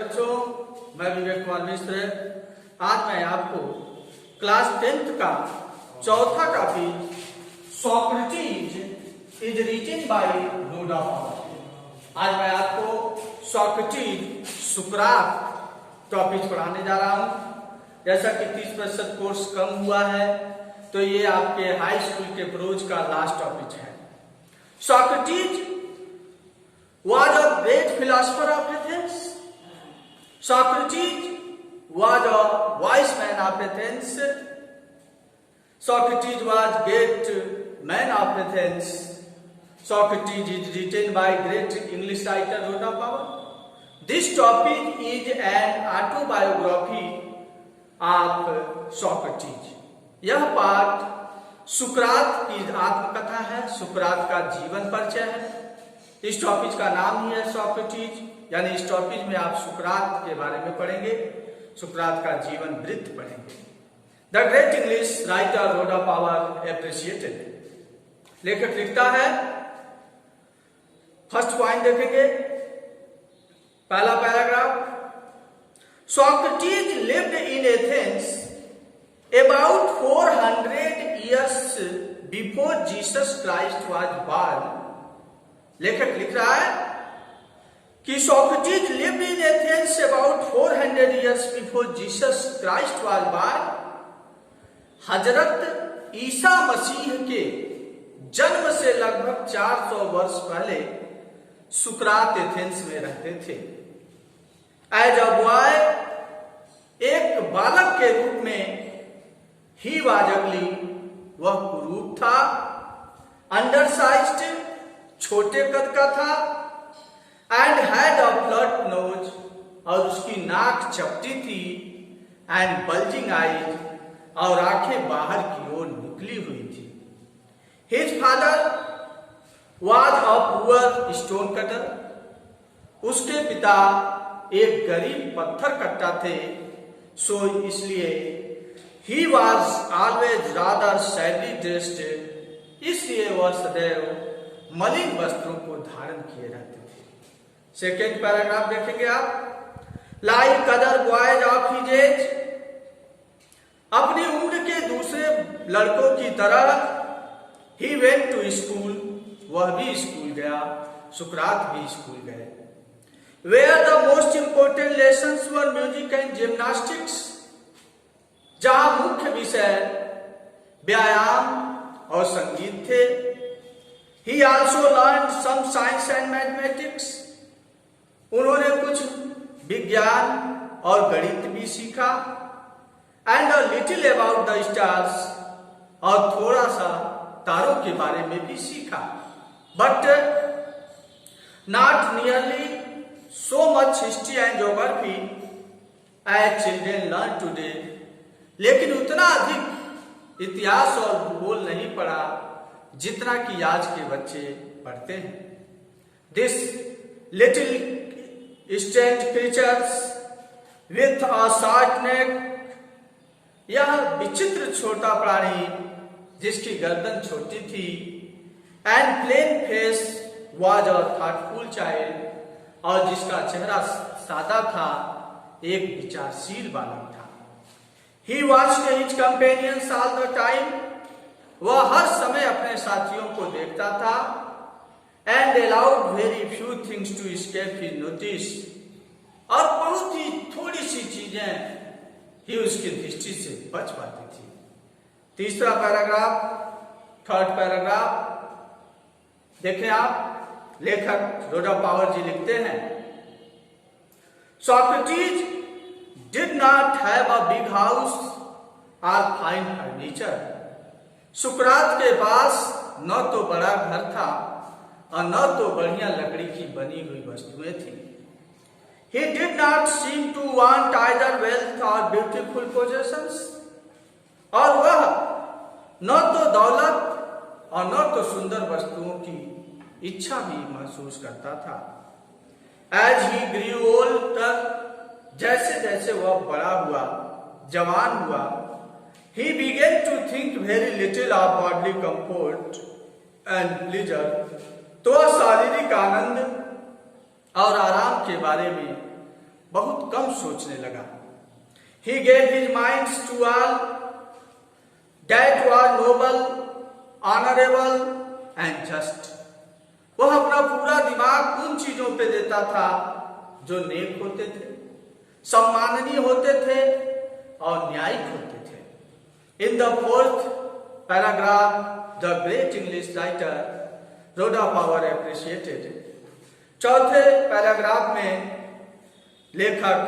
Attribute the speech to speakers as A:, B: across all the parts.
A: बच्चों, मैं विवेक कुमार मिश्र। आज मैं आपको क्लास 10th का चौथा topic Socrates is written by Rhoda Power. आज मैं आपको सॉक्रेटिस सुकरात टॉपिक पढ़ाने जा रहा हूं। जैसा कि 30% कोर्स कम हुआ है तो ये आपके हाई स्कूल के प्रोज का लास्ट टॉपिक है। Socrates was a great philosopher of Athens. Socrates was a wise man of Athens. Socrates was great man of Athens. Socrates is written by great English writer Rhoda Power. This topic is an autobiography of Socrates. यह पाठ सुकरात की आत्मकथा है, सुकरात का जीवन परिचय है। इस टॉपिक का नाम ही है सॉक्रेटिस, यानी इस टॉपिक में आप सुकरात के बारे में पढ़ेंगे, सुकरात का जीवन वृत्त पढ़ेंगे। The great English writer Rodan power appreciated. लेखक लिखता है, फर्स्ट पॉइंट देखेंगे, पहला paragraph. Socrates lived in Athens about 400 years before Jesus Christ was born. लेखक लिख रहा है कि Socrates lived in Athens about 400 years before Jesus Christ was born. हजरत ईसा मसीह के जन्म से लगभग 400 वर्ष पहले सुकरात एथेंस में रहते थे। एज अ बॉय, एक बालक के रूप में ही वाज अगली, वह कुरूप था, अंडरसाइज्ड, छोटे कद का था, and had a flat knows, और उसकी नाक चपटी थी, एंड बल्जिंग आईज, और आंखें बाहर की ओर निकली हुई थी। His father was a poor stone cutter, उसके पिता एक गरीब पत्थर कट्टा थे, सो इसलिए he was always rather sadly dressed, इसलिए वह सदैव मलिन वस्त्रों को धारण किए रहते थे। सेकेंड पैराग्राफ देखेंगे आप। Like other boys of his age, अपनी उम्र के दूसरे लड़कों की तरह, ही वेंट टू स्कूल, वह भी स्कूल गया, सुकरात भी स्कूल गए। Where the most important lessons were music and gymnastics, जहां मुख्य विषय व्यायाम और संगीत थे। He also learned some science and mathematics. उन्होंने कुछ विज्ञान और गणित भी सीखा। And a little about the stars, और थोड़ा सा तारों के बारे में भी सीखा। But not nearly so much history and geography as children learn today. लेकिन उतना अधिक इतिहास और भूगोल नहीं पढ़ा जितना कि आज के बच्चे पढ़ते हैं। This little strange creatures with a short neck, यह विचित्र छोटा प्राणी जिसकी गर्दन छोटी थी, and plain face was a thoughtful child, और जिसका चेहरा सादा था, एक विचारशील बालक था। He watched his companions all the time, वह हर समय अपने साथियों को देखता था, and allowed very few things to escape his notice, और बहुत ही थोड़ी सी चीजें ही उसकी दृष्टि से बच पाती थी। तीसरा पैराग्राफ, थर्ड पैराग्राफ देखें आप। लेखक रोडा पावर जी लिखते हैं, Socrates did not have a big house और फाइन फर्नीचर। सुकरात के पास न तो बड़ा घर था और न तो बढ़िया लकड़ी की बनी हुई वस्तुएं थी। He did not seem to want either wealth or beautiful possessions, और वह न तो दौलत और न तो सुंदर वस्तुओं की इच्छा भी महसूस करता था। As he grew older, जैसे जैसे वह बड़ा हुआ, जवान हुआ, he began to think very little of bodily comfort and pleasure, तो शारीरिक आनंद और आराम के बारे में बहुत कम सोचने लगा। He gave his minds to all that was noble, honorable and just. वह अपना पूरा दिमाग उन चीजों पे देता था जो नेक होते थे, सम्माननीय होते थे और न्यायिक होते थे। In the fourth paragraph, the great English writer Rhoda Power appreciated. चौथे पैराग्राफ में लेखक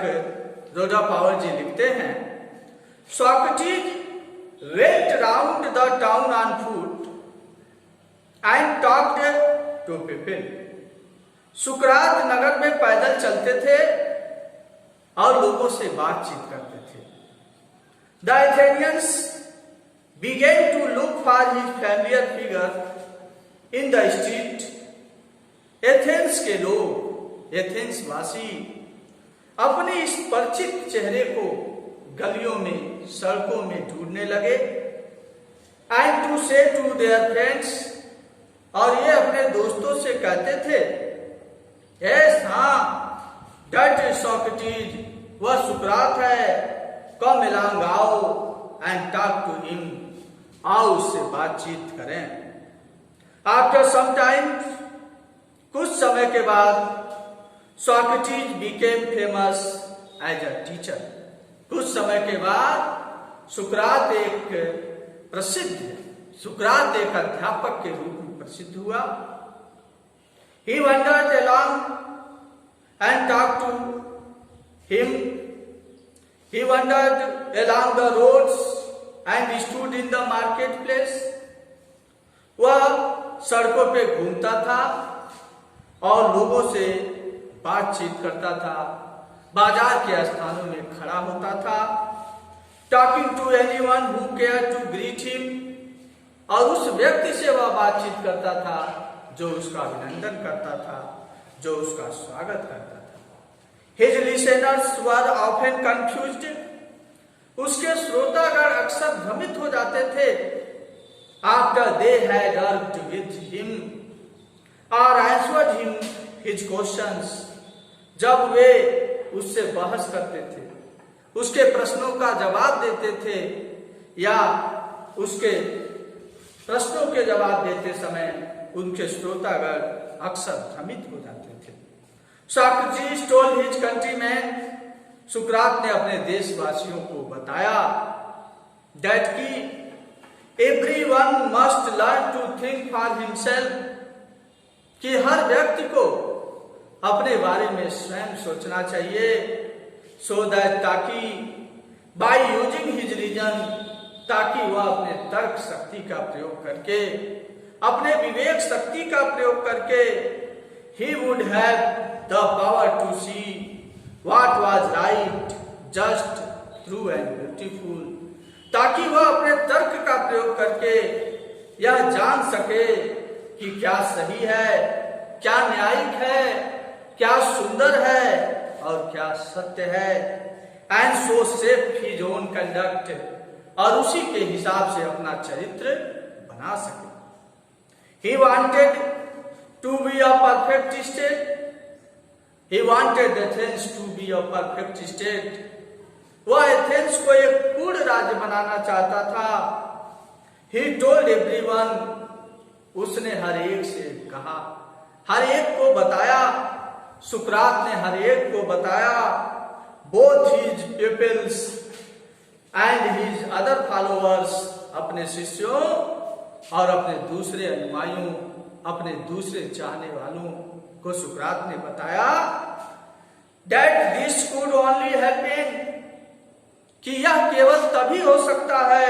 A: रोडा पावर जी लिखते हैं, Socrates went round the town on foot and talked to people. सुकरात नगर में पैदल चलते थे और लोगों से बातचीत करते थे। The Athenians began to look for his familiar figure in the street. Athens के लोग, एथेंस वासी अपने इस परिचित चेहरे को गलियों में, सड़कों में ढूंढने लगे। एंड टू से टू देयर फ्रेंड्स, और ये अपने दोस्तों से कहते थे, यस हाँ, दैट इज सॉक्रेटिस, वह सुकरात है, कम अलोंग आओ एंड टॉक टू हिम, आओ उससे बातचीत करें। आफ्टर सम टाइम, कुछ समय के बाद, Socrates became famous as a teacher. कुछ समय के बाद सुकरात एक अध्यापक के रूप में प्रसिद्ध हुआ। He wandered along and talked to him. He wandered along the roads and stood in the marketplace. वह सड़कों पे घूमता था और लोगों से बातचीत करता था, बाजार के स्थानों में खड़ा होता था। Talking to anyone who care to greet him, और उस व्यक्ति से वह बातचीत करता था जो उसका अभिनंदन करता था, जो उसका स्वागत करता था। His listeners were often confused, उसके श्रोतागण अक्सर भ्रमित हो जाते थे। After they had argued with him और आंसर्ड हिम हिज क्वेश्चंस, जब वे उससे बहस करते थे, उसके प्रश्नों का जवाब देते थे या उसके प्रश्नों के जवाब देते समय उनके श्रोतागण अक्सर भ्रमित हो जाते थे। सॉक्रेटिस टोल्ड हिज कंट्रीमैन, सुकरात ने अपने देशवासियों को बताया, दैट की everyone must learn to think for himself, कि हर व्यक्ति को अपने बारे में स्वयं सोचना चाहिए। सो दैट, ताकि बाय यूजिंग हिज रीजन, ताकि वह अपने तर्क शक्ति का प्रयोग करके, अपने विवेक शक्ति का प्रयोग करके, he would have the power to see what was right, just, true and beautiful, ताकि वह अपने तर्क का प्रयोग करके यह जान सके कि क्या सही है, क्या न्यायिक है, क्या सुंदर है और क्या सत्य है। And so shape his own conduct, और उसी के हिसाब से अपना चरित्र बना सके। He wanted to be a perfect state, he wanted Athens to be a perfect state, वह एथेंस को एक पूर्ण राज्य बनाना चाहता था। ही टोल्ड एवरीवन, उसने हर एक से कहा, हर एक को बताया, सुकरात ने हर एक को बताया, both his peoples and his other followers, अपने शिष्यों और अपने दूसरे अनुयायियों, अपने दूसरे चाहने वालों को सुकरात ने बताया, that this could only happen, कि यह केवल तभी हो सकता है,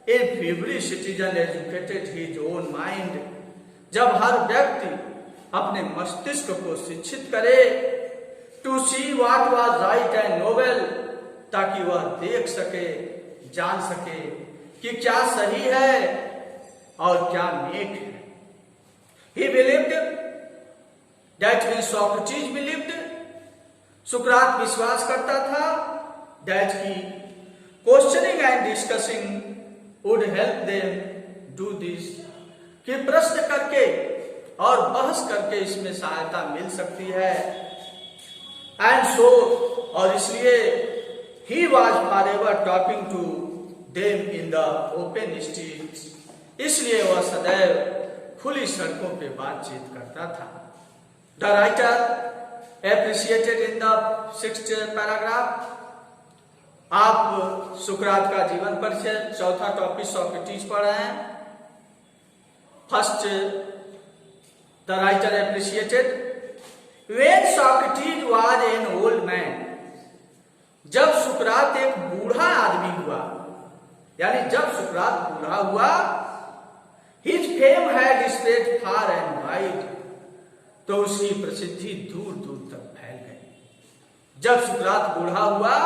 A: if every citizen educated his own mind, जब हर व्यक्ति अपने मस्तिष्क को शिक्षित करे, to see what was right and noble, ताकि वह देख सके, जान सके कि क्या सही है और क्या नेक है। ही believed, that means Socrates believed, सुकरात विश्वास करता था, दैट की questioning and discussing would help them do this, कि प्रश्न करके और बहस करके इसमें सहायता मिल सकती है। एंड सो, और इसलिए he was forever talking to them in the open streets, इसलिए वह सदैव खुली सड़कों पे बातचीत करता था। The writer appreciated in the 6th paragraph. आप सुकरात का जीवन परिचय चौथा टॉपिक सॉक्रेटिस पढ़ रहे हैं। First, the writer appreciated when Socrates was an old man, जब सुकरात एक बूढ़ा आदमी हुआ, यानी जब सुकरात बूढ़ा हुआ, his fame had spread far and wide, तो उसकी प्रसिद्धि दूर दूर तक फैल गई। जब सुकरात बूढ़ा हुआ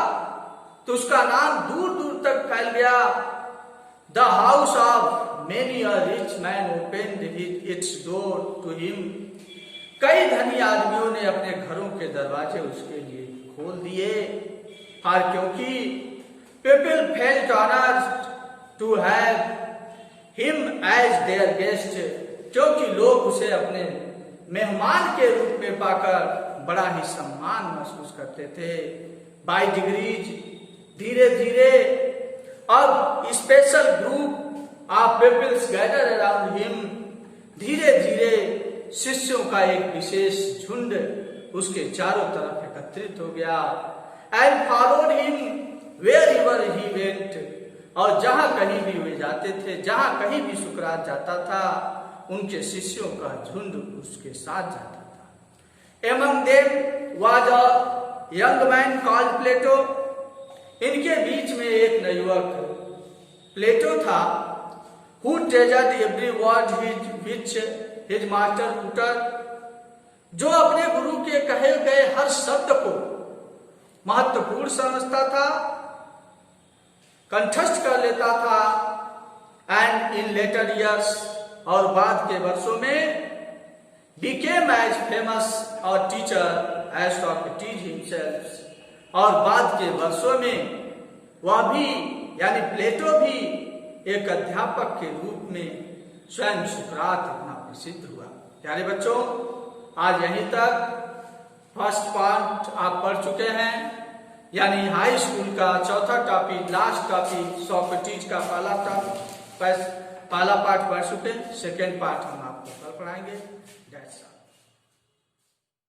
A: तो उसका नाम दूर दूर तक फैल गया। The house of many a rich man opened its door to him, कई धनी आदमियों ने अपने घरों के दरवाजे उसके लिए खोल दिए। और क्योंकि people felt honoured to have him as their guest, क्योंकि लोग उसे अपने मेहमान के रूप में पाकर बड़ा ही सम्मान महसूस करते थे। बाय डिग्रीज, धीरे धीरे, अब special group of peoples gather around him, धीरे धीरे शिष्यों का एक विशेष झुंड उसके चारों तरफ एकत्रित हो गया। And followed him wherever he went, और जहां कहीं भी वे जाते थे, जहां कहीं भी सुकरात जाता था, उनके शिष्यों का झुंड उसके साथ जाता था। Among them was a young man called Plato, इनके बीच में एक नवयुवक प्लेटो था। Who treasured every word which his master utter, जो अपने गुरु के कहे गए हर शब्द को महत्वपूर्ण समझता था, कंठस्थ कर लेता था। एंड इन लेटर ईयर्स, और बाद के वर्षों में, became as famous a teacher as Socrates himself, और बाद के वर्षों में वह भी, यानी प्लेटो भी एक अध्यापक के रूप में स्वयं सुकरात इतना प्रसिद्ध हुआ। प्यारे बच्चों, आज यहीं तक फर्स्ट पार्ट आप पढ़ चुके हैं, यानी हाई स्कूल का चौथा टॉपिक, लास्ट टॉपिक सॉक्रेटिस का पहला पार्ट पढ़ चुके। सेकेंड पार्ट हम आपको कल पढ़ाएंगे।